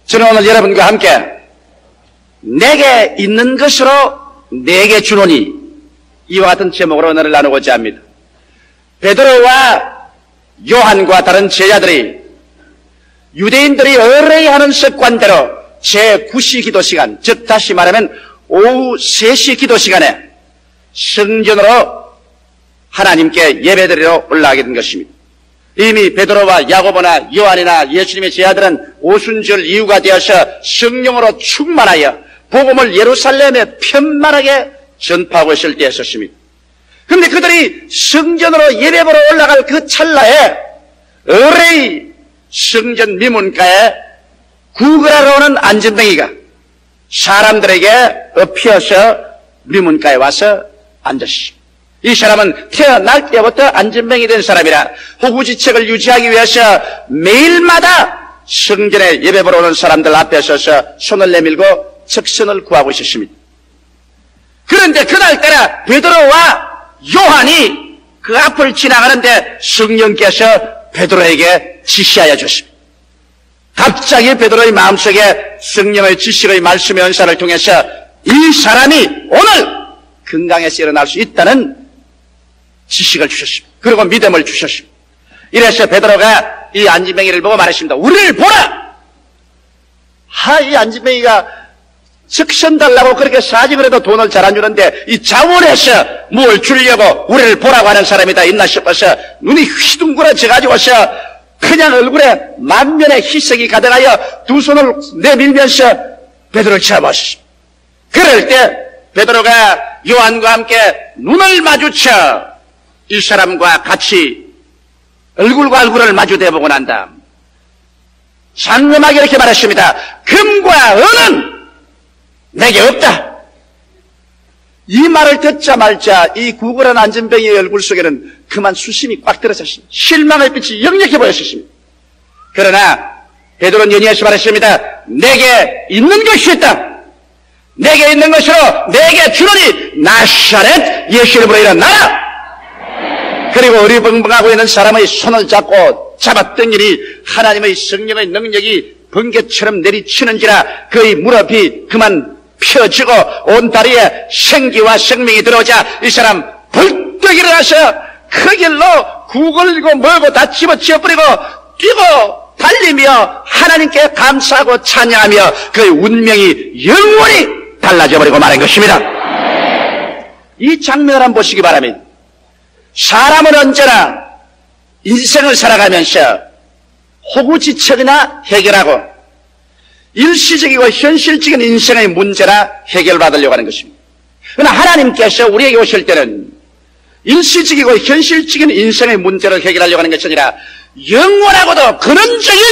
저는 오늘 여러분과 함께 내게 있는 것으로 내게 주노니 이와 같은 제목으로 오늘 나누고자 합니다. 베드로와 요한과 다른 제자들이 유대인들이 의뢰하는 습관대로 제9시 기도 시간, 즉 다시 말하면 오후 3시 기도 시간에 성전으로 하나님께 예배드리러 올라가게 된 것입니다. 이미 베드로와 야고보나 요한이나 예수님의 제자들은 오순절 이후가 되어서 성령으로 충만하여 복음을 예루살렘에 편만하게 전파하고 있을 때였었습니다. 그런데 그들이 성전으로 예배보러 올라갈 그 찰나에 의뢰의 성전 미문가에 구걸하러 오는 안전뱅이가 사람들에게 엎혀서 미문가에 와서 앉았습니다. 이 사람은 태어날 때부터 안전뱅이 된 사람이라 호구지책을 유지하기 위해서 매일마다 성전에 예배보러 오는 사람들 앞에 서서 손을 내밀고 적선을 구하고 있었습니다. 그런데 그날따라 베드로와 요한이 그 앞을 지나가는데 성령께서 베드로에게 지시하여 줬습니다. 갑자기 베드로의 마음속에 성령의 지식의 말씀의 은사를 통해서 이 사람이 오늘 건강에서 일어날 수 있다는 지식을 주셨습니다. 그리고 믿음을 주셨습니다. 이래서 베드로가 이 안진뱅이를 보고 말했습니다. 우리를 보라! 이 안진뱅이가 적선 달라고 그렇게 사직을 해도 돈을 잘 안 주는데 이 자원해서 뭘 주려고 우리를 보라고 하는 사람이 다 있나 싶어서 눈이 휘둥그러져가지고서 그냥 얼굴에 만면의 희색이 가득하여 두 손을 내밀면서 베드로를 쳐다봤습니다. 그럴 때 베드로가 요한과 함께 눈을 마주쳐 이 사람과 같이 얼굴과 얼굴을 마주대보고 난 다음 장엄하게 이렇게 말했습니다. 금과 은은 내게 없다. 이 말을 듣자마자 이 구걸한 안전뱅이의 얼굴 속에는 그만 수심이 꽉 들어섰습니다. 실망의 빛이 역력해 보였습니다. 그러나 베드로는 연이어서 말했습니다. 내게 있는 것이 있다. 내게 있는 것으로 내게 주노니 나사렛 예수 이름으로 일어나라. 그리고 어리벙벙하고 있는 사람의 손을 잡고 잡았더니 하나님의 성령의 능력이 번개처럼 내리치는지라 그의 무릎이 그만 펴지고 온 다리에 생기와 생명이 들어오자 이 사람 벌떡 일어나서 그 길로 구걸리고 멀고 다 집어치워버리고 뛰고 달리며 하나님께 감사하고 찬양하며 그의 운명이 영원히 달라져버리고 마는 것입니다. 이 장면을 한번 보시기 바랍니다. 사람은 언제나 인생을 살아가면서 호구지책이나 해결하고 일시적이고 현실적인 인생의 문제나 해결받으려고 하는 것입니다. 그러나 하나님께서 우리에게 오실 때는 일시적이고 현실적인 인생의 문제를 해결하려고 하는 것이 아니라 영원하고도 근원적인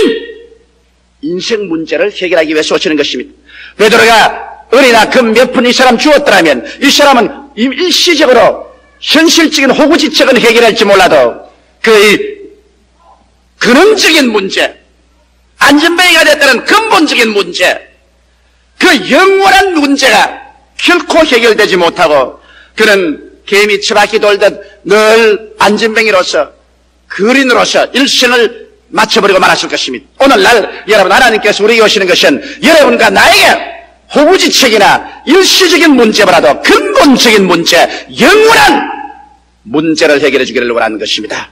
인생 문제를 해결하기 위해서 오시는 것입니다. 베드로가 은이나 금 몇 푼 이 사람 주었더라면 이 사람은 일시적으로 현실적인 호구지책은 해결할지 몰라도 그의 근원적인 문제, 안전뱅이가 됐다는 근본적인 문제, 그 영원한 문제가 결코 해결되지 못하고 그는 개미 처박이 돌듯 늘 안전뱅이로서 거린으로서 일생을 마쳐버리고 말았을 것입니다. 오늘날 여러분 하나님께서 우리에게 오시는 것은 여러분과 나에게 호구지책이나 일시적인 문제보다도 근본적인 문제, 영원한 문제를 해결해 주기를 원하는 것입니다.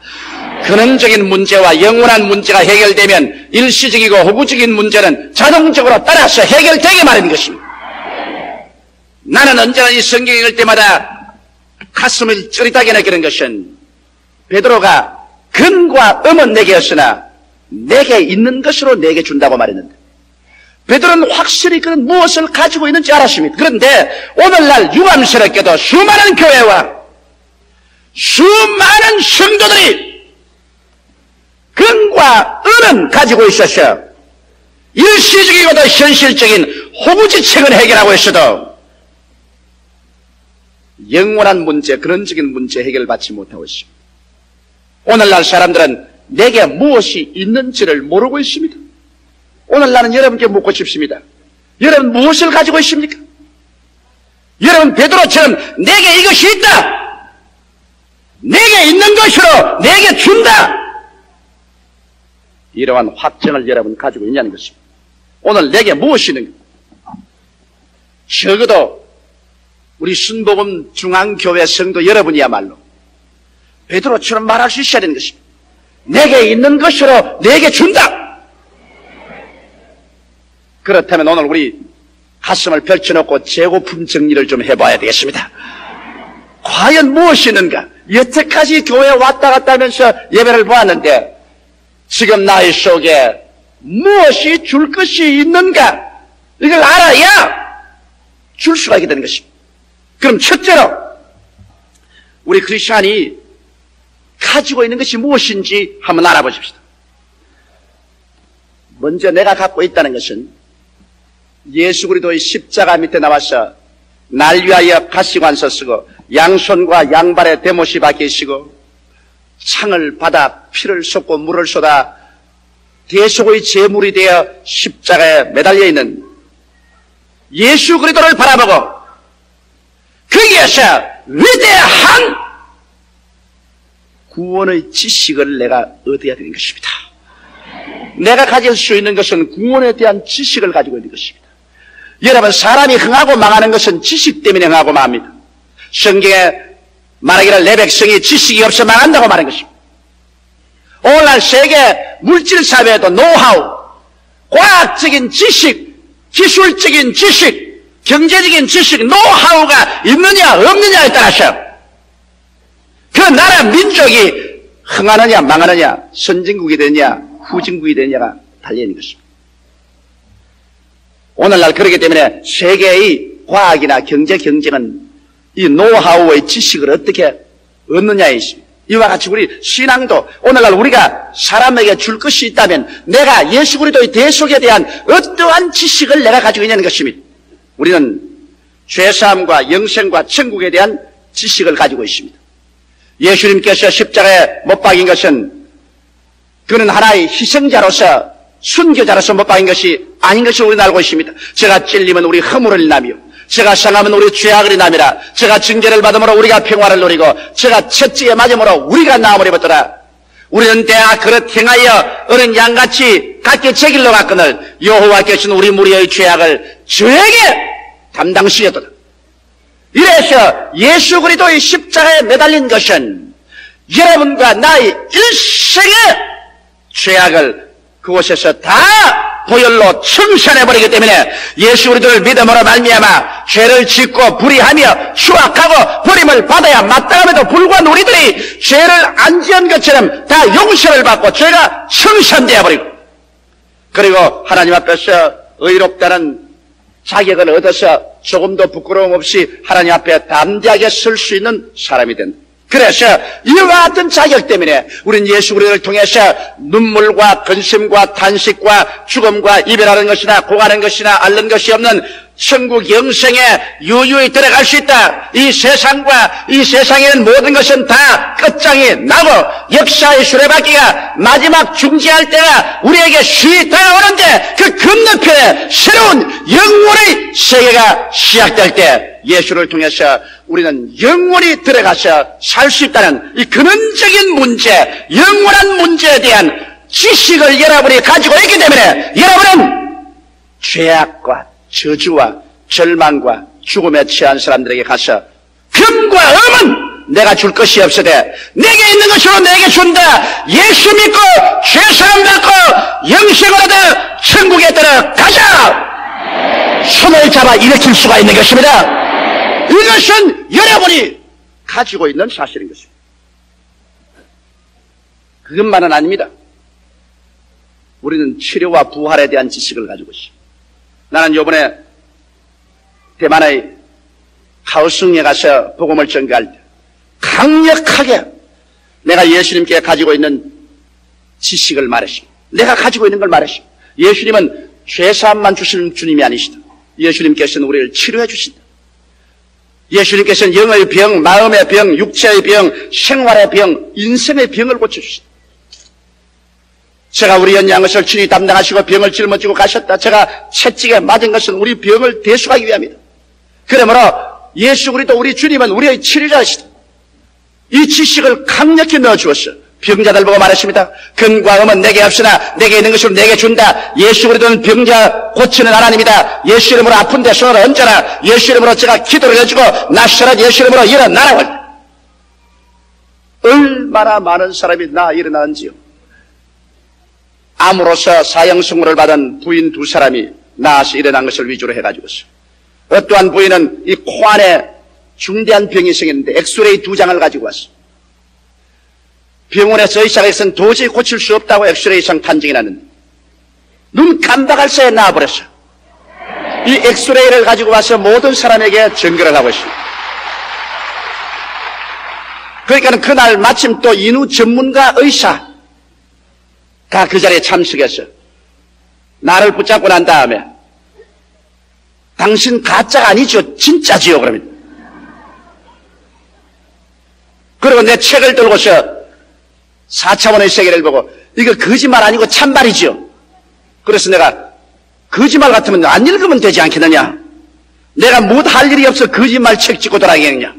근원적인 문제와 영원한 문제가 해결되면 일시적이고 호구적인 문제는 자동적으로 따라서 해결되게 마련인 것입니다. 나는 언제나 이 성경 읽을 때마다 가슴을 찌릿하게 느끼는 것은 베드로가 근과 음은 내게였으나 내게 있는 것으로 내게 준다고 말했는데 베드로는 확실히 그는 무엇을 가지고 있는지 알았습니다. 그런데 오늘날 유감스럽게도 수많은 교회와 수많은 성도들이 근과 은은 가지고 있어서 일시적이고도 현실적인 호구지책은 해결하고 있어도 영원한 문제, 근원적인 문제 해결받지 못하고 있습니다. 오늘날 사람들은 내게 무엇이 있는지를 모르고 있습니다. 오늘 나는 여러분께 묻고 싶습니다. 여러분 무엇을 가지고 있습니까? 여러분 베드로처럼 내게 이것이 있다. 내게 있는 것으로 내게 준다. 이러한 확증을 여러분 가지고 있냐는 것입니다. 오늘 내게 무엇이 있는가? 적어도 우리 순복음 중앙교회 성도 여러분이야말로 베드로처럼 말할 수 있어야 되는 것입니다. 내게 있는 것으로 내게 준다. 그렇다면 오늘 우리 가슴을 펼쳐놓고 재고품 정리를 좀 해봐야 되겠습니다. 과연 무엇이 있는가? 여태까지 교회에 왔다 갔다 하면서 예배를 보았는데 지금 나의 속에 무엇이 줄 것이 있는가? 이걸 알아야 줄 수가 있게 되는 것입니다. 그럼 첫째로 우리 크리스찬이 가지고 있는 것이 무엇인지 한번 알아보십시다. 먼저 내가 갖고 있다는 것은 예수 그리스도의 십자가 밑에 나와서 날 위하여 가시관서 쓰고 양손과 양발에 대못이 박히시고 창을 받아 피를 쏟고 물을 쏟아 대속의 제물이 되어 십자가에 매달려 있는 예수 그리스도를 바라보고 거기에서 위대한 구원의 지식을 내가 얻어야 되는 것입니다. 내가 가질 수 있는 것은 구원에 대한 지식을 가지고 있는 것입니다. 여러분, 사람이 흥하고 망하는 것은 지식 때문에 흥하고 망합니다. 성경에 말하기를 내 백성이 지식이 없어 망한다고 말한 것입니다. 오늘날 세계 물질 사회에도 노하우, 과학적인 지식, 기술적인 지식, 경제적인 지식, 노하우가 있느냐 없느냐에 따라서 그 나라 민족이 흥하느냐 망하느냐, 선진국이 되느냐 후진국이 되느냐가 달려있는 것입니다. 오늘날 그렇기 때문에 세계의 과학이나 경제 경쟁은 이 노하우의 지식을 어떻게 얻느냐에 있습니다. 이와 같이 우리 신앙도 오늘날 우리가 사람에게 줄 것이 있다면 내가 예수 그리스도의 대속에 대한 어떠한 지식을 내가 가지고 있냐는 것입니다. 우리는 죄사함과 영생과 천국에 대한 지식을 가지고 있습니다. 예수님께서 십자가에 못 박인 것은 그는 하나의 희생자로서 순교자로서 못 박인 것이 아닌 것을 우리는 알고 있습니다. 제가 찔리면 우리 허물을 인하며 제가 상하면 우리 죄악을 인함이라 제가 징계를 받음으로 우리가 평화를 누리고 제가 채찍에 맞음으로 우리가 나음을 입었더라. 우리는 대하 그릇 행하여 어린 양같이 각기 제 길로 갔거늘 여호와께서는 우리 무리의 죄악을 저에게 담당시켰도다. 이래서 예수 그리스도의 십자가에 매달린 것은 여러분과 나의 일생의 죄악을 그곳에서 다 보혈로 청산해버리기 때문에 예수 그리스도를 믿음으로 말미암아 죄를 짓고 불의하며 추악하고 버림을 받아야 마땅함에도 불구한 우리들이 죄를 안 지은 것처럼 다 용서를 받고 죄가 청산되어 버리고 그리고 하나님 앞에서 의롭다는 자격을 얻어서 조금도 부끄러움 없이 하나님 앞에 담대하게 설 수 있는 사람이 된다. 그래서 이와 같은 자격 때문에 우리는 예수 그리스도를 통해서 눈물과 근심과 탄식과 죽음과 이별하는 것이나 고하는 것이나 앓는 것이 없는 천국 영생에 유유히 들어갈 수 있다. 이 세상과 이 세상에는 모든 것은 다 끝장이 나고 역사의 수레바퀴가 마지막 중지할 때가 우리에게 쉬이 다가오는데 그 건너편에 새로운 영원의 세계가 시작될 때 예수를 통해서 우리는 영원히 들어가서 살 수 있다는 이 근원적인 문제, 영원한 문제에 대한 지식을 여러분이 가지고 있기 때문에 여러분은 죄악과 저주와 절망과 죽음에 처한 사람들에게 가서 금과 음은 내가 줄 것이 없으되 내게 있는 것으로 내게 준다. 예수 믿고 죄사함 받고 영생을 얻어 천국에 들어가자. 손을 잡아 일으킬 수가 있는 것입니다. 이것은 여러분이 가지고 있는 사실인 것입니다. 그것만은 아닙니다. 우리는 치료와 부활에 대한 지식을 가지고 있습니다. 나는 이번에 대만의 하우승에 가서 복음을 전가할 때 강력하게 내가 예수님께 가지고 있는 지식을 말했습니다. 내가 가지고 있는 걸 말했습니다. 예수님은 죄사함만 주시는 주님이 아니시다. 예수님께서는 우리를 치료해 주신다. 예수님께서는 영의 병, 마음의 병, 육체의 병, 생활의 병, 인생의 병을 고쳐주신다. 제가 우리 연양것을 친히 담당하시고 병을 짊어지고 가셨다. 제가 채찍에 맞은 것은 우리 병을 대수하기 위함이다. 그러므로 예수 그리스도 우리 주님은 우리의 치료자이시다. 이 지식을 강력히 넣어주었어. 병자들 보고 말했습니다. 근과 음은 내게 없으나 내게 있는 것으로 내게 준다. 예수 그리스도는 병자 고치는 하나님이다. 예수 이름으로 아픈 데 손을 얹어라. 예수 이름으로 제가 기도를 해주고 나셔라. 예수 이름으로 일어나라고. 얼마나 많은 사람이 일어나는지요. 암으로서 사형선고를 받은 부인 2사람이 나아서 일어난 것을 위주로 해가지고서 어떠한 부인은 이 코 안에 중대한 병이 생겼는데 엑스레이 2장을 가지고 왔어. 병원에서 의사가 도저히 고칠 수 없다고 엑스레이상 판정이 났는데 눈 깜박할 새에 나와버렸어. 이 엑스레이를 가지고 와서 모든 사람에게 전결을 하고 있습니다. 그러니까 그날 마침 또 인후 전문가 의사가 그 자리에 참석해서 나를 붙잡고 난 다음에 당신 가짜가 아니죠, 진짜지요, 그러면. 그리고 내 책을 들고서 4차원의 세계를 보고 이거 거짓말 아니고 참말이지요. 그래서 내가 거짓말 같으면 안 읽으면 되지 않겠느냐. 내가 못 할 일이 없어 거짓말 책 찍고 돌아다니겠느냐.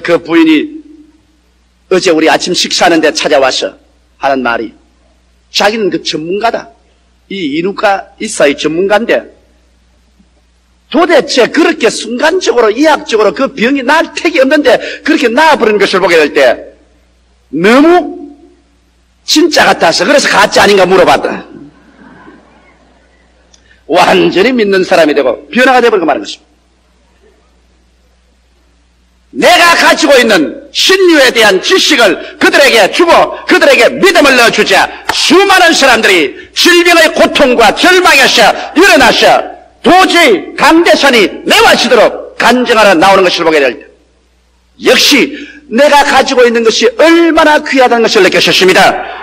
그 부인이 어제 우리 아침 식사하는데 찾아와서 하는 말이 자기는 그 전문가다. 이 인후과 의사의 전문가인데 도대체 그렇게 순간적으로 의학적으로 그 병이 날 택이 없는데 그렇게 나아버리는 것을 보게 될 때 너무 진짜 같아서 그래서 가짜 아닌가 물어봤다. 완전히 믿는 사람이 되고 변화가 되어버리고 마는 것입니다. 내가 가지고 있는 신유에 대한 지식을 그들에게 주고 그들에게 믿음을 넣어주자 수많은 사람들이 질병의 고통과 절망에서 일어나서 도저히 강대산이 메워지도록 간증하러 나오는 것을 보게 될 때 역시 내가 가지고 있는 것이 얼마나 귀하다는 것을 느끼셨습니다.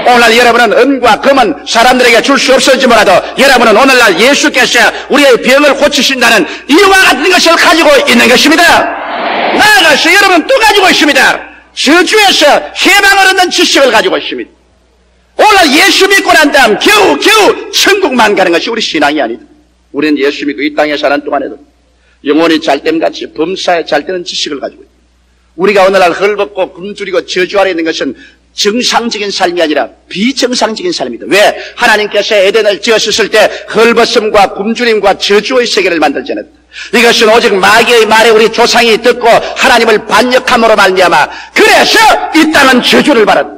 오늘날 여러분은 은과 금은 사람들에게 줄 수 없을지 몰라도 여러분은 오늘날 예수께서 우리의 병을 고치신다는 이와 같은 것을 가지고 있는 것입니다. 나아가서 여러분은 또 가지고 있습니다. 저주에서 해방을 얻는 지식을 가지고 있습니다. 오늘 예수 믿고 난 다음 겨우 천국만 가는 것이 우리 신앙이 아니다. 우리는 예수 믿고 이 땅에 사는 동안에도 영혼이 잘됨같이 범사에 잘되는 지식을 가지고 있다. 우리가 오늘날 헐벗고 굶주리고 저주 아래 있는 것은 정상적인 삶이 아니라 비정상적인 삶이다. 왜? 하나님께서 에덴을 지으셨을 때 헐벗음과 굶주림과 저주의 세계를 만들지 않았다. 이것은 오직 마귀의 말에 우리 조상이 듣고 하나님을 반역함으로 말미암아 그래서 이 땅은 저주를 받았다.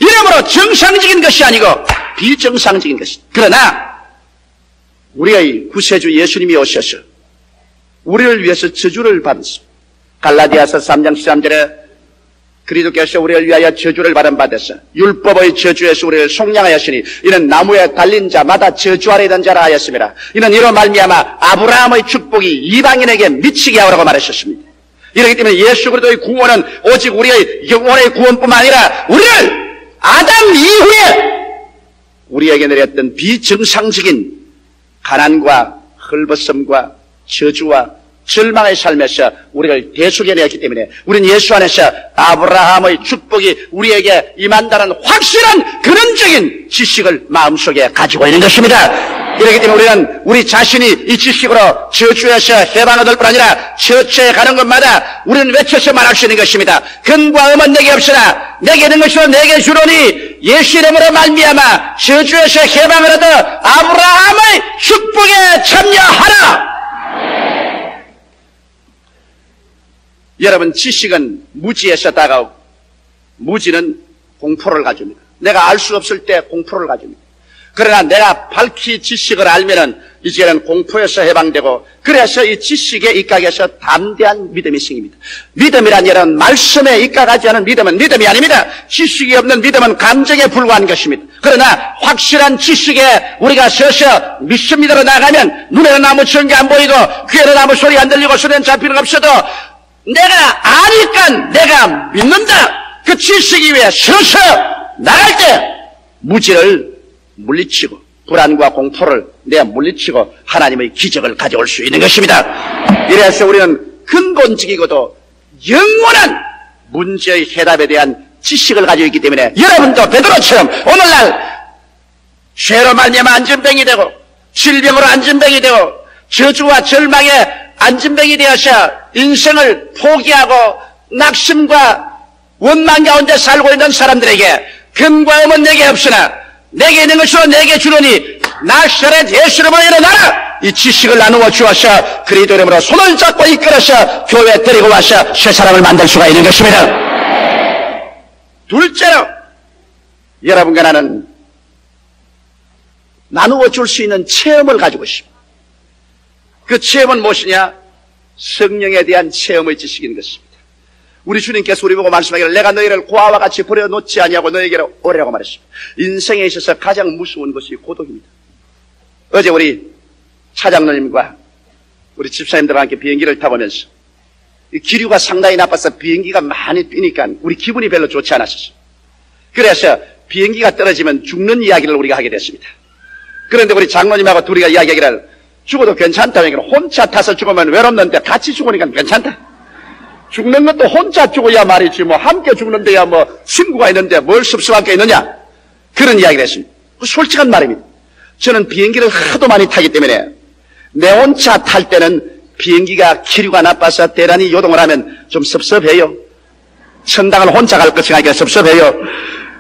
이러므로 정상적인 것이 아니고 비정상적인 것이다. 그러나 우리의 구세주 예수님이 오셔서 우리를 위해서 저주를 받았습니다. 갈라디아서 3장 13절에 그리스도께서 우리를 위하여 저주를 받은 바 되사 율법의 저주에서 우리를 속량하였으니 이는 나무에 달린 자마다 저주 아래 있는 자라 하였습니다. 이는 이로 말미암아 아브라함의 축복이 이방인에게 미치게 하라고 말하셨습니다. 이렇기 때문에 예수 그리스도의 구원은 오직 우리의 영혼의 구원뿐만 아니라 우리를 아담 이후에 우리에게 내렸던 비정상적인 가난과 헐벗음과 저주와 절망의 삶에서 우리를 대속해내었기 때문에 우리는 예수 안에서 아브라함의 축복이 우리에게 임한다는 확실한 근원적인 지식을 마음속에 가지고 있는 것입니다. 이렇기 때문에 우리는 우리 자신이 이 지식으로 저주에서 해방을 얻을 뿐 아니라 처처에 가는 것마다 우리는 외쳐서 말할 수 있는 것입니다. 근과 음은 내게 없으나 내게 있는 것으로 내게 주노니 예수 이름으로 말미암아 저주에서 해방을 얻어 아브라함의 축복에 참여하라. 여러분, 지식은 무지에서 다가오고 무지는 공포를 가집니다. 내가 알 수 없을 때 공포를 가집니다. 그러나 내가 밝히 지식을 알면은 이제는 공포에서 해방되고 그래서 이 지식에 입각해서 담대한 믿음이 생깁니다. 믿음이란 여러분 말씀에 입각하지 않은 믿음은 믿음이 아닙니다. 지식이 없는 믿음은 감정에 불과한 것입니다. 그러나 확실한 지식에 우리가 서서 믿습니다로 나가면 눈에는 아무 전개 안 보이고 귀에는 아무 소리 안 들리고 손에는 잡히는 거 없어도 내가 아니까 내가 믿는다. 그 지식 위에 서서 나갈 때 무지를 물리치고 불안과 공포를 내가 물리치고 하나님의 기적을 가져올 수 있는 것입니다. 이래서 우리는 근본적이고도 영원한 문제의 해답에 대한 지식을 가지고 있기 때문에 여러분도 베드로처럼 오늘날 죄로 말미암아 안전병이 되고 질병으로 안전병이 되고 저주와 절망에 안전병이 되어서 인생을 포기하고 낙심과 원망 가운데 살고 있는 사람들에게 금과 음은 내게 없으나 내게 있는 것으로 내게 주노니 나사렛 예수 이름으로 일어나라. 이 지식을 나누어 주어서 그리스도 이름으로 손을 잡고 이끌어서 교회에 데리고 와서 새 사람을 만들 수가 있는 것입니다. 둘째로 여러분과 나는 나누어 줄 수 있는 체험을 가지고 있습니다. 그 체험은 무엇이냐? 성령에 대한 체험의 지식인 것입니다. 우리 주님께서 우리 보고 말씀하기를 내가 너희를 고아와 같이 버려놓지 아니하고 너희에게 오리라고 말했습니다. 인생에 있어서 가장 무서운 것이 고독입니다. 어제 우리 차장로님과 우리 집사님들과 함께 비행기를 타보면서 기류가 상당히 나빠서 비행기가 많이 뛰니까 우리 기분이 별로 좋지 않았었어요. 그래서 비행기가 떨어지면 죽는 이야기를 우리가 하게 됐습니다. 그런데 우리 장로님하고 둘이가 이야기하기를 죽어도 괜찮다. 혼자 타서 죽으면 외롭는데 같이 죽으니까 괜찮다. 죽는 것도 혼자 죽어야 말이지 뭐 함께 죽는데야 뭐 친구가 있는데 뭘 섭섭한 게 있느냐. 그런 이야기를 했습니다. 솔직한 말입니다. 저는 비행기를 하도 많이 타기 때문에 내 혼자 탈 때는 비행기가 기류가 나빠서 대단히 요동을 하면 좀 섭섭해요. 천당을 혼자 갈 것이 아니라 섭섭해요.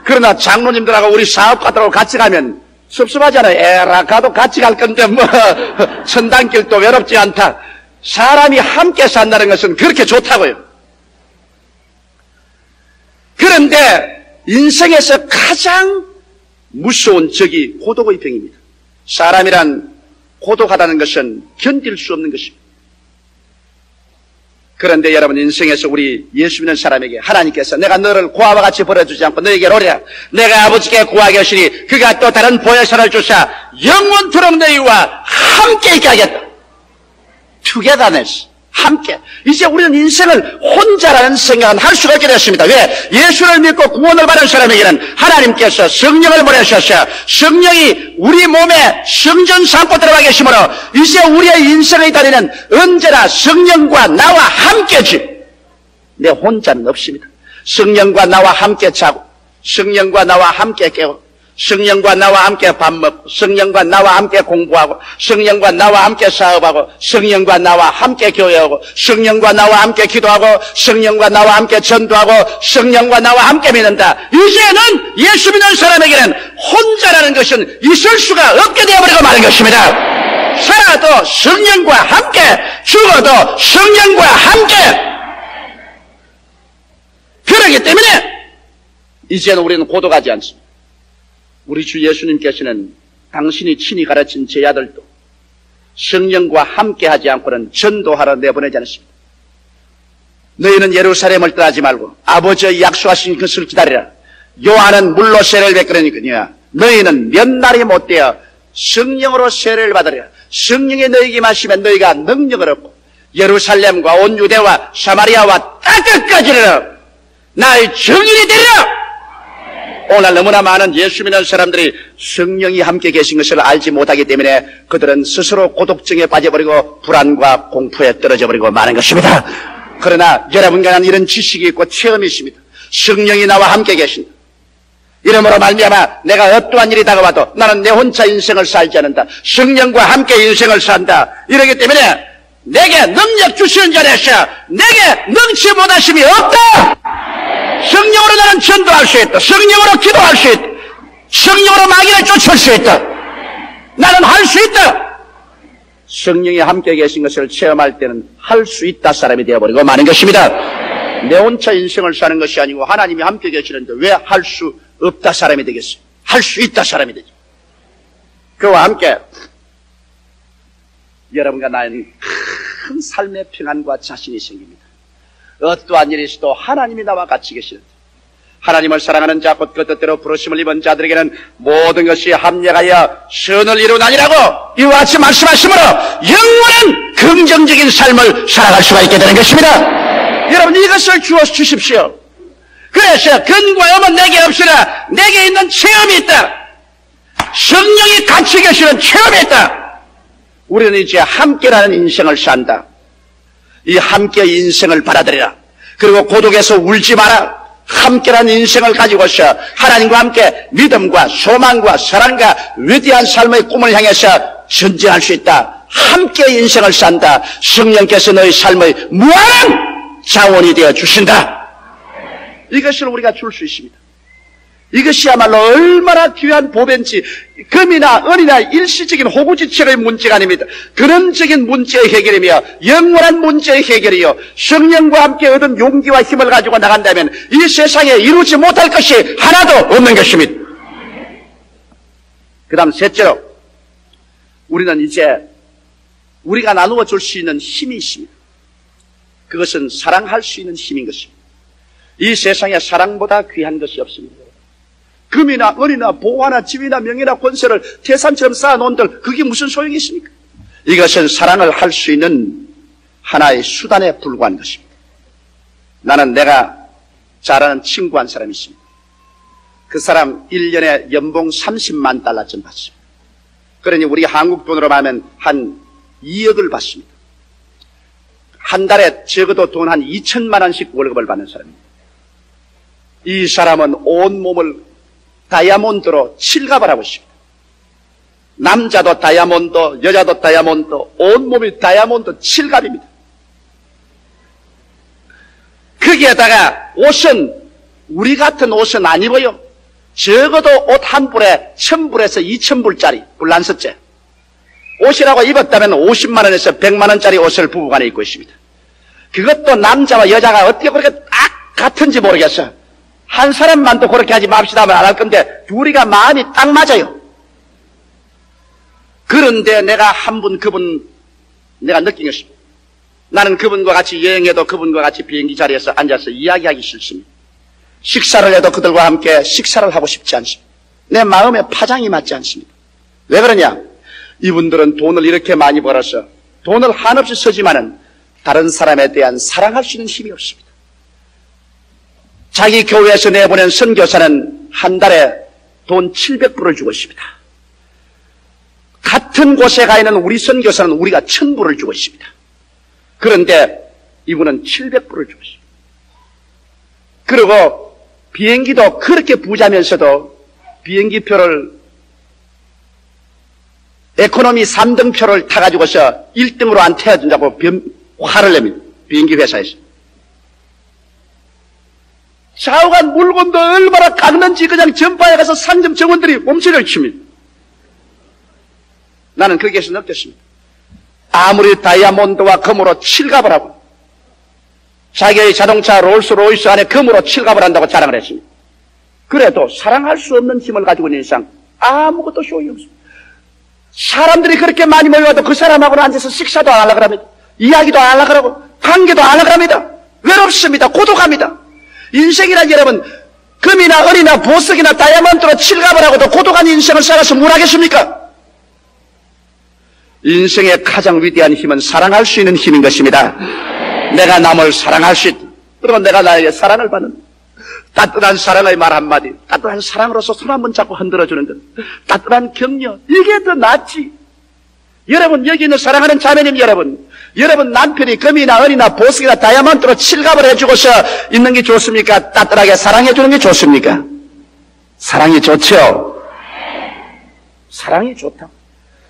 그러나 장로님들하고 우리 사업가들하고 같이 가면 섭섭하잖아요. 에라 가도 같이 갈 건데 뭐 천당길도 외롭지 않다. 사람이 함께 산다는 것은 그렇게 좋다고요. 그런데 인생에서 가장 무서운 적이 고독의 병입니다. 사람이란 고독하다는 것은 견딜 수 없는 것입니다. 그런데 여러분 인생에서 우리 예수 믿는 사람에게 하나님께서 내가 너를 고아와 같이 버려주지 않고 너에게 오리라. 내가 아버지께 구하게 하시니 그가 또 다른 보혜사를 주사 영원토록 너희와 함께 있게 하겠다. 투게더네스 함께. 이제 우리는 인생을 혼자라는 생각은 할 수가 없게 됐습니다. 왜? 예수를 믿고 구원을 받은 사람에게는 하나님께서 성령을 보내셔서 성령이 우리 몸에 성전 삼고 들어가 계시므로 이제 우리의 인생의 다리는 언제나 성령과 나와 함께지. 내 혼자는 없습니다. 성령과 나와 함께 자고 성령과 나와 함께 깨고 성령과 나와 함께 밥 먹고 성령과 나와 함께 공부하고 성령과 나와 함께 사업하고 성령과 나와 함께 교회하고 성령과 나와 함께 기도하고 성령과 나와 함께 전도하고 성령과 나와 함께 믿는다. 이제는 예수 믿는 사람에게는 혼자라는 것은 있을 수가 없게 되어버리고 마는 것입니다. 살아도 성령과 함께 죽어도 성령과 함께. 그렇기 때문에 이제는 우리는 고독하지 않습니다. 우리 주 예수님께서는 당신이 친히 가르친 제 아들도 성령과 함께하지 않고는 전도하러 내보내지 않습니다. 너희는 예루살렘을 떠나지 말고 아버지의 약속하신 것을 기다리라. 요한은 물로 세례를 베풀으니까 너희는 몇 날이 못되어 성령으로 세례를 받으리라. 성령이 너희에게 마시면 너희가 능력을 얻고 예루살렘과 온 유대와 사마리아와 땅끝까지는 나의 증인이 되리라. 오늘 너무나 많은 예수 믿는 사람들이 성령이 함께 계신 것을 알지 못하기 때문에 그들은 스스로 고독증에 빠져버리고 불안과 공포에 떨어져버리고 마는 것입니다. 그러나 여러분과 나는 이런 지식이 있고 체험이 있습니다. 성령이 나와 함께 계신다. 이러므로 말미암아 내가 어떠한 일이 다가와도 나는 내 혼자 인생을 살지 않는다. 성령과 함께 인생을 산다. 이러기 때문에 내게 능력 주시는 자리에서 내게 능치 못하심이 없다. 성령으로 나는 전도할 수 있다. 성령으로 기도할 수 있다. 성령으로 마귀를 쫓을 수 있다. 나는 할 수 있다. 성령이 함께 계신 것을 체험할 때는 할 수 있다 사람이 되어버리고 마는 것입니다. 내 혼자 인생을 사는 것이 아니고 하나님이 함께 계시는데 왜 할 수 없다 사람이 되겠어요? 할 수 있다 사람이 되죠. 그와 함께 여러분과 나는 큰 삶의 평안과 자신이 생깁니다. 어떠한 일이 있어도 하나님이 나와 같이 계시는데 하나님을 사랑하는 자 곧 그 뜻대로 부르심을 입은 자들에게는 모든 것이 합력하여 선을 이루나니라고 이와 같이 말씀하시므로 영원한 긍정적인 삶을 살아갈 수가 있게 되는 것입니다. 여러분 이것을 주어 주십시오. 그래서 근과 염은 내게 없으나 내게 있는 체험이 있다. 성령이 같이 계시는 체험이 있다. 우리는 이제 함께라는 인생을 산다. 이 함께 인생을 받아들이라. 그리고 고독에서 울지 마라. 함께라는 인생을 가지고서 하나님과 함께 믿음과 소망과 사랑과 위대한 삶의 꿈을 향해서 전진할 수 있다. 함께 인생을 산다. 성령께서 너희 삶의 무한한 자원이 되어 주신다. 이것을 우리가 줄 수 있습니다. 이것이야말로 얼마나 귀한 보배인지, 금이나 은이나 일시적인 호구지책의 문제가 아닙니다. 근원적인 문제의 해결이며 영원한 문제의 해결이요, 성령과 함께 얻은 용기와 힘을 가지고 나간다면 이 세상에 이루지 못할 것이 하나도 없는 것입니다. 그 다음 셋째로, 우리는 이제 우리가 나누어 줄 수 있는 힘이 있습니다. 그것은 사랑할 수 있는 힘인 것입니다. 이 세상에 사랑보다 귀한 것이 없습니다. 금이나 은이나 보화나 집이나 명예나 권세를 태산처럼 쌓아놓은들 그게 무슨 소용이 있습니까? 이것은 사랑을 할 수 있는 하나의 수단에 불과한 것입니다. 나는 내가 잘 아는 친구 한 사람이 있습니다. 그 사람 1년에 연봉 30만 달러쯤 받습니다. 그러니 우리 한국 돈으로 말하면 한 2억을 받습니다. 한 달에 적어도 돈 한 2천만 원씩 월급을 받는 사람입니다. 이 사람은 온몸을 다이아몬드로 칠갑을 하고 있습니다. 남자도 다이아몬드, 여자도 다이아몬드, 온몸이 다이아몬드 칠갑입니다. 거기에다가 옷은, 우리 같은 옷은 안 입어요. 적어도 옷 한 불에 1,000불에서 2,000불짜리 불란서째 옷이라고 입었다면 50만 원에서 100만 원짜리 옷을 부부간에 입고 있습니다. 그것도 남자와 여자가 어떻게 그렇게 딱 같은지 모르겠어요. 한 사람만도 그렇게 하지 맙시다 하면 안 할 건데 둘이가 마음이 딱 맞아요. 그런데 내가 한 분, 그분 내가 느낀 것입니다. 나는 그분과 같이 여행해도 그분과 같이 비행기 자리에서 앉아서 이야기하기 싫습니다. 식사를 해도 그들과 함께 식사를 하고 싶지 않습니다. 내 마음에 파장이 맞지 않습니다. 왜 그러냐? 이분들은 돈을 이렇게 많이 벌어서 돈을 한없이 쓰지만은 다른 사람에 대한 사랑할 수 있는 힘이 없습니다. 자기 교회에서 내보낸 선교사는 한 달에 돈 700불을 주고 있습니다. 같은 곳에 가 있는 우리 선교사는 우리가 1,000불을 주고 있습니다. 그런데 이분은 700불을 주고 있습니다. 그리고 비행기도 그렇게 부자면서도 비행기표를 에코노미 3등표를 타가지고서 1등으로 안 태워준다고 화를 냅니다. 비행기 회사에서. 좌우간 물건도 얼마나 깎는지 그냥 전파에 가서 상점 정원들이 몸소리를 칩니다. 나는 거기에서 느꼈습니다. 아무리 다이아몬드와 금으로 칠갑을 하고 자기의 자동차 롤스로이스 안에 금으로 칠갑을 한다고 자랑을 했습니다. 그래도 사랑할 수 없는 힘을 가지고 있는 이상 아무것도 소용이 없습니다. 사람들이 그렇게 많이 모여와도 그 사람하고는 앉아서 식사도 안 하려고 합니다. 이야기도 안 하려고 하고 관계도 안 하려고 합니다. 외롭습니다. 고독합니다. 인생이란 여러분, 금이나 은이나 보석이나 다이아몬드로 칠갑을 하고도 고독한 인생을 살아서 뭘 하겠습니까? 인생의 가장 위대한 힘은 사랑할 수 있는 힘인 것입니다. 내가 남을 사랑할 수 있다. 그러면 내가 나에게 사랑을 받는 따뜻한 사랑의 말 한마디, 따뜻한 사랑으로서 손 한번 잡고 흔들어주는 것, 따뜻한 격려, 이게 더 낫지. 여러분, 여기 있는 사랑하는 자매님 여러분 남편이 금이나 은이나 보석이나 다이아몬드로 칠갑을 해주고서 있는 게 좋습니까? 따뜻하게 사랑해주는 게 좋습니까? 사랑이 좋죠. 사랑이 좋다.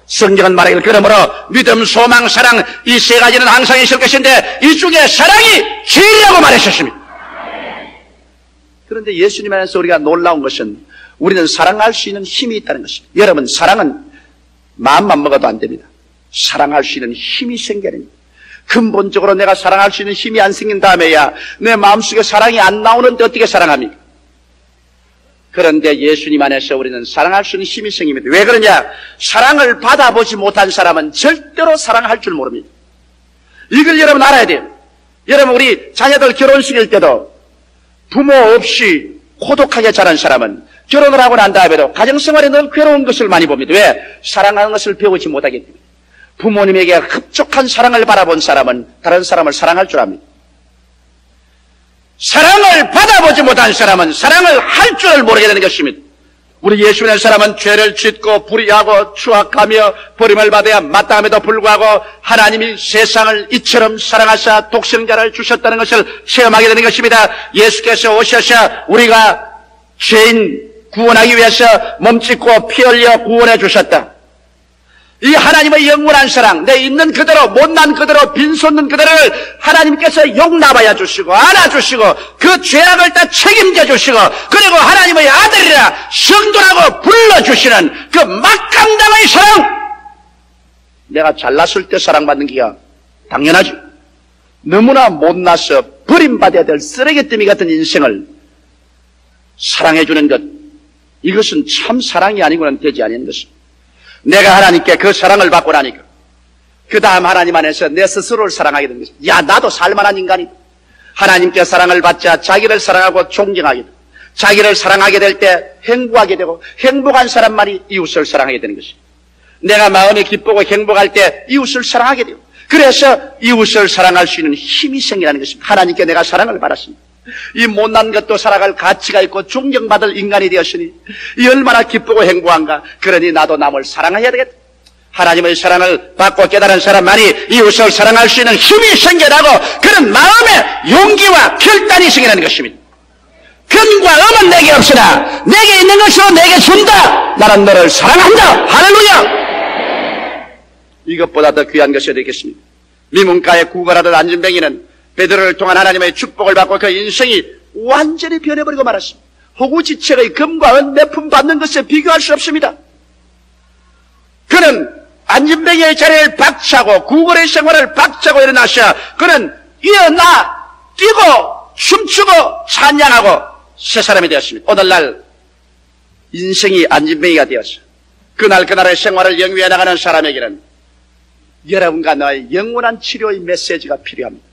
성경은 말하기를 그러므로 믿음, 소망, 사랑 이 세 가지는 항상 있을 것인데 이 중에 사랑이 제일이라고 말하셨습니다. 그런데 예수님 안에서 우리가 놀라운 것은 우리는 사랑할 수 있는 힘이 있다는 것입니다. 여러분, 사랑은 마음만 먹어도 안 됩니다. 사랑할 수 있는 힘이 생겨야 됩니다. 근본적으로 내가 사랑할 수 있는 힘이 안 생긴 다음에야 내 마음속에 사랑이 안 나오는데 어떻게 사랑합니까? 그런데 예수님 안에서 우리는 사랑할 수 있는 힘이 생깁니다. 왜 그러냐? 사랑을 받아보지 못한 사람은 절대로 사랑할 줄 모릅니다. 이걸 여러분 알아야 돼요. 여러분, 우리 자녀들 결혼식일 때도 부모 없이 고독하게 자란 사람은 결혼을 하고 난 다음에도 가정생활에 늘 괴로운 것을 많이 봅니다. 왜? 사랑하는 것을 배우지 못하기 때문에. 부모님에게 흡족한 사랑을 바라본 사람은 다른 사람을 사랑할 줄 압니다. 사랑을 받아보지 못한 사람은 사랑을 할 줄을 모르게 되는 것입니다. 우리 예수 믿는 사람은 죄를 짓고 불의하고 추악하며 버림을 받아야 마땅함에도 불구하고 하나님이 세상을 이처럼 사랑하사 독생자를 주셨다는 것을 체험하게 되는 것입니다. 예수께서 오셔서 우리가 죄인 구원하기 위해서 몸짓고 피 흘려 구원해 주셨다. 이 하나님의 영원한 사랑, 내 있는 그대로, 못난 그대로, 빈손는 그대로를 하나님께서 용납하여 주시고 안아주시고 그 죄악을 다 책임져 주시고 그리고 하나님의 아들이라 성도라고 불러주시는 그 막강당의 사랑. 내가 잘났을 때 사랑받는 기가 당연하지. 너무나 못나서 버림받아야 될 쓰레기더미 같은 인생을 사랑해주는 것, 이것은 참 사랑이 아니고는 되지 않는 것입니다. 내가 하나님께 그 사랑을 받고 나니까 그 다음 하나님 안에서 내 스스로를 사랑하게 되는 것입니다. 야, 나도 살만한 인간이다. 하나님께 사랑을 받자 자기를 사랑하고 존경하게 되고 자기를 사랑하게 될 때 행복하게 되고 행복한 사람만이 이웃을 사랑하게 되는 것입니다. 내가 마음이 기쁘고 행복할 때 이웃을 사랑하게 돼요. 그래서 이웃을 사랑할 수 있는 힘이 생기는 것입니다. 하나님께 내가 사랑을 받았습니다. 이 못난 것도 살아갈 가치가 있고 존경받을 인간이 되었으니 이 얼마나 기쁘고 행복한가. 그러니 나도 남을 사랑해야 되겠다. 하나님의 사랑을 받고 깨달은 사람만이 이웃을 사랑할 수 있는 힘이 생겨나고 그런 마음의 용기와 결단이 생기는 것입니다. 근과 음은 내게 없으나 내게 있는 것으로 내게 준다. 나는 너를 사랑한다. 할렐루야. 이것보다 더 귀한 것이 어디 있겠습니까? 미문가에 구걸하던 안진뱅이는 베드로를 통한 하나님의 축복을 받고 그 인생이 완전히 변해버리고 말았습니다. 호구지책의 금과 은 내품 받는 것에 비교할 수 없습니다. 그는 안진뱅이의 자리를 박차고 구걸의 생활을 박차고 일어나셔 그는 일어나 뛰고 춤추고 찬양하고 새 사람이 되었습니다. 오늘날 인생이 안진뱅이가 되었어. 그날의 생활을 영위해 나가는 사람에게는 여러분과 나의 영원한 치료의 메시지가 필요합니다.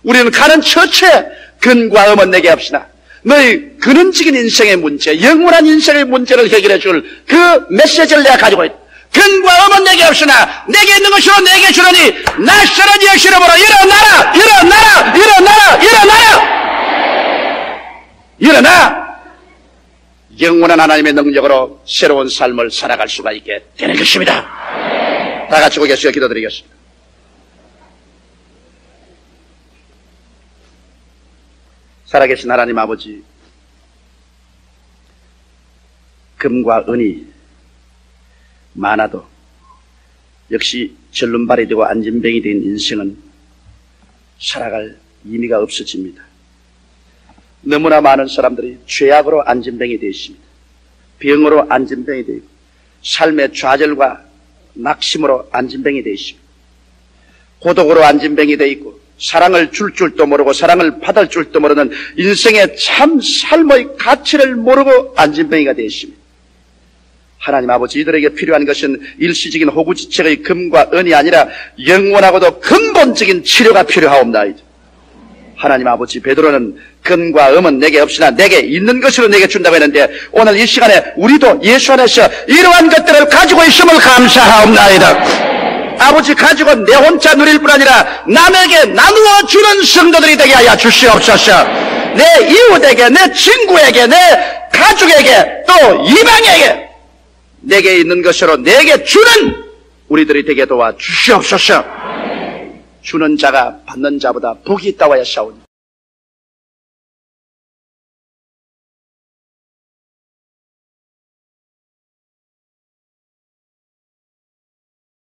우리는 가는 처처에 근과 음은 내게 없으나 너희 근원적인 인생의 문제, 영원한 인생의 문제를 해결해 줄 그 메시지를 내가 가지고 있다. 근과 음은 내게 없으나 내게 있는 것으로 내게 주느니 낯설은 예수 이름으로 일어나라! 일어나라! 일어나라! 일어나라! 일어나! 영원한 하나님의 능력으로 새로운 삶을 살아갈 수가 있게 되는 것입니다. 다 같이 고개숙여 기도드리겠습니다. 살아계신 하나님 아버지, 금과 은이 많아도 역시 절름발이 되고 안진뱅이 된 인생은 살아갈 의미가 없어집니다. 너무나 많은 사람들이 죄악으로 안진뱅이 되어 있습니다. 병으로 안진뱅이 되어 있고 삶의 좌절과 낙심으로 안진뱅이 되어 있습니다. 고독으로 안진뱅이 되어 있고 사랑을 줄 줄도 모르고 사랑을 받을 줄도 모르는 인생의 참 삶의 가치를 모르고 안진뱅이가 되어 있습니다. 하나님 아버지, 이들에게 필요한 것은 일시적인 호구지책의 금과 은이 아니라 영원하고도 근본적인 치료가 필요하옵나이다. 하나님 아버지, 베드로는 근과 음은 내게 없으나 내게 있는 것으로 내게 준다고 했는데 오늘 이 시간에 우리도 예수 안에서 이러한 것들을 가지고 있음을 감사하옵나이다. 아버지, 가지고 내 혼자 누릴 뿐 아니라 남에게 나누어 주는 성도들이 되게 하여 주시옵소서. 내 이웃에게, 내 친구에게, 내 가족에게, 또 이방에게 내게 있는 것으로 내게 주는 우리들이 되게 도와 주시옵소서. 주는 자가 받는 자보다 복이 있다고 하였사오니